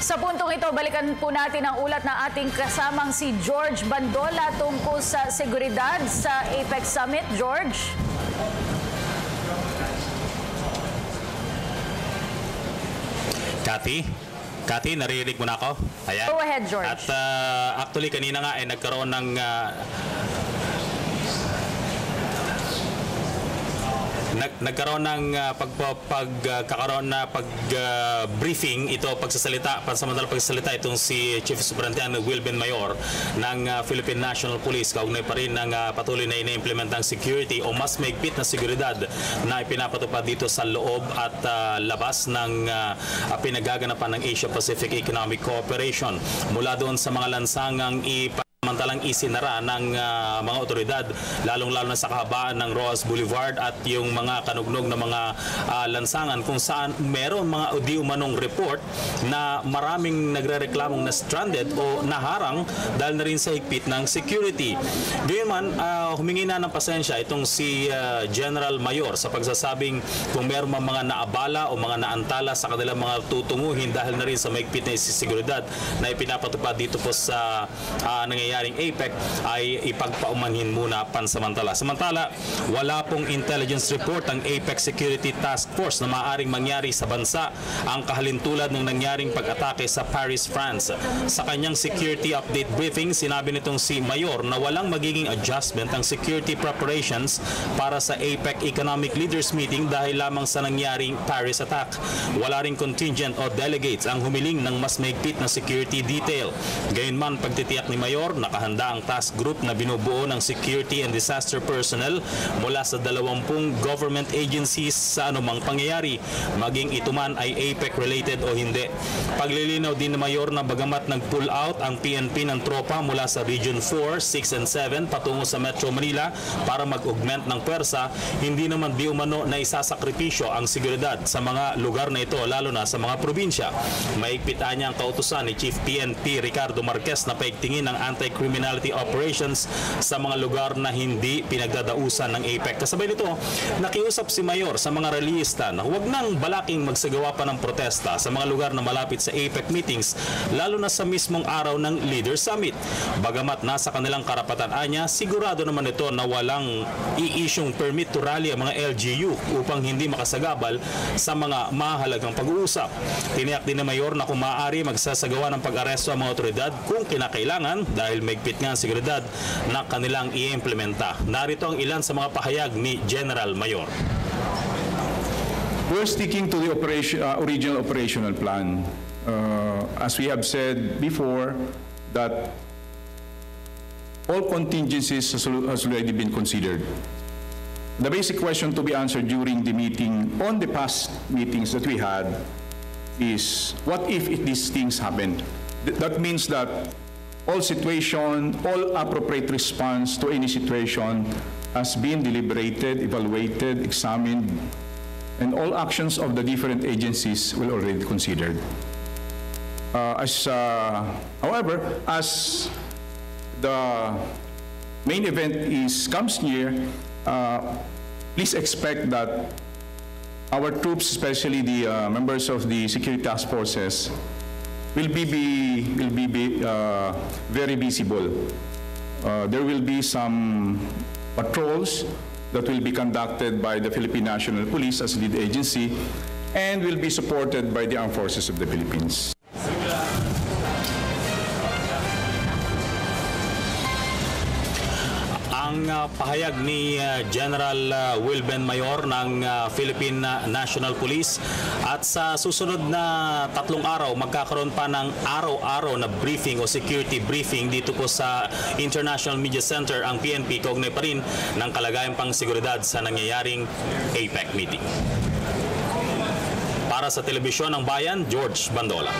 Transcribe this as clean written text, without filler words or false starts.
Sa puntong ito, balikan po natin ang ulat ng ating kasamang si George Bandola tungkol sa seguridad sa APEC Summit. George? Cathy, naririnig mo na ako? Ayan. Go ahead, George. At actually, kanina nga ay nagkaroon ng briefing ito, pansamantalang pagsasalita itong si Chief Superintendent Wilben Mayor ng Philippine National Police, kaugnay pa rin ng patuloy na ina-implementang security o mas mahigpit na seguridad na ipinapatupad dito sa loob at labas ng pinagaganapan ng Asia-Pacific Economic Cooperation. Mula doon sa mga lansangang samantalang isinara ng mga otoridad, lalong-lalo na sa kahabaan ng Roas Boulevard at yung mga kanugnog na mga lansangan kung saan meron mga di umanong report na maraming nagrereklamong na stranded o naharang dahil na rin sa higpit ng security. Gayunman, humingi na ng pasensya itong si General Mayor sa pagsasabing kung meron mga naabala o mga naantala sa kanilang mga tutunguhin dahil na rin sa mahigpit na seguridad na ipinapatupad dito po sa nangyayaring APEC ay ipagpaumanhin muna pansamantala. Samantala, wala pong intelligence report ang APEC Security Task Force na maaaring mangyari sa bansa ang kahalintulad ng nangyaring pag-atake sa Paris, France. Sa kanyang security update briefing, sinabi nitong si Mayor na walang magiging adjustment ang security preparations para sa APEC Economic Leaders Meeting dahil lamang sa nangyaring Paris attack. Wala ring contingent o delegates ang humiling ng mas mahigpit na security detail. Gayunman, pagtitiyak ni Mayor, nakahanda ang task group na binubuo ng security and disaster personnel mula sa 20 government agencies sa anumang pangyayari, maging ito man ay APEC-related o hindi. Paglilinaw din ni Mayor na bagamat nag-pull out ang PNP ng tropa mula sa Region 4, 6, and 7 patungo sa Metro Manila para mag-augment ng pwersa, hindi naman di umano na isasakripisyo ang seguridad sa mga lugar na ito, lalo na sa mga probinsya. Maigpitan niya ang kautusan ni Chief PNP Ricardo Marquez na paigtingin ang anti-criminality operations sa mga lugar na hindi pinagdadausan ng APEC. Kasabay nito, nakiusap si Mayor sa mga relihista na huwag nang balaking magsagawa pa ng protesta sa mga lugar na malapit sa APEC meetings, lalo na sa mismong araw ng Leaders Summit. Bagamat nasa kanilang karapatan niya, sigurado naman ito na walang i-isyong permit to rally ang mga LGU upang hindi makasagabal sa mga mahalagang pag-uusap. Tiniyak din ni Mayor na kung maaari magsasagawa ng pag-aresto ang mga otoridad kung kinakailangan dahil mahigpit nga ang seguridad na kanilang i-implementa. Narito ang ilan sa mga pahayag ni General Mayor. We're sticking to the original operational plan. As we have said before, that all contingencies has already been considered. The basic question to be answered during the meeting, on the past meetings that we had, is what if these things happen? That means that all appropriate response to any situation has been deliberated, evaluated, examined, and all actions of the different agencies will already considered. However, as the main event comes near, please expect that our troops, especially the members of the security task forces, will be very visible. There will be some patrols that will be conducted by the Philippine National Police as lead agency and will be supported by the Armed Forces of the Philippines. Ang pahayag ni General Wilben Mayor ng Philippine National Police, at sa susunod na 3 araw magkakaroon pa ng araw-araw na briefing o security briefing dito po sa International Media Center ang PNP, kaugnay pa rin ng kalagayang pang-seguridad sa nangyayaring APEC meeting. Para sa Telebisyon ng Bayan, George Bandola.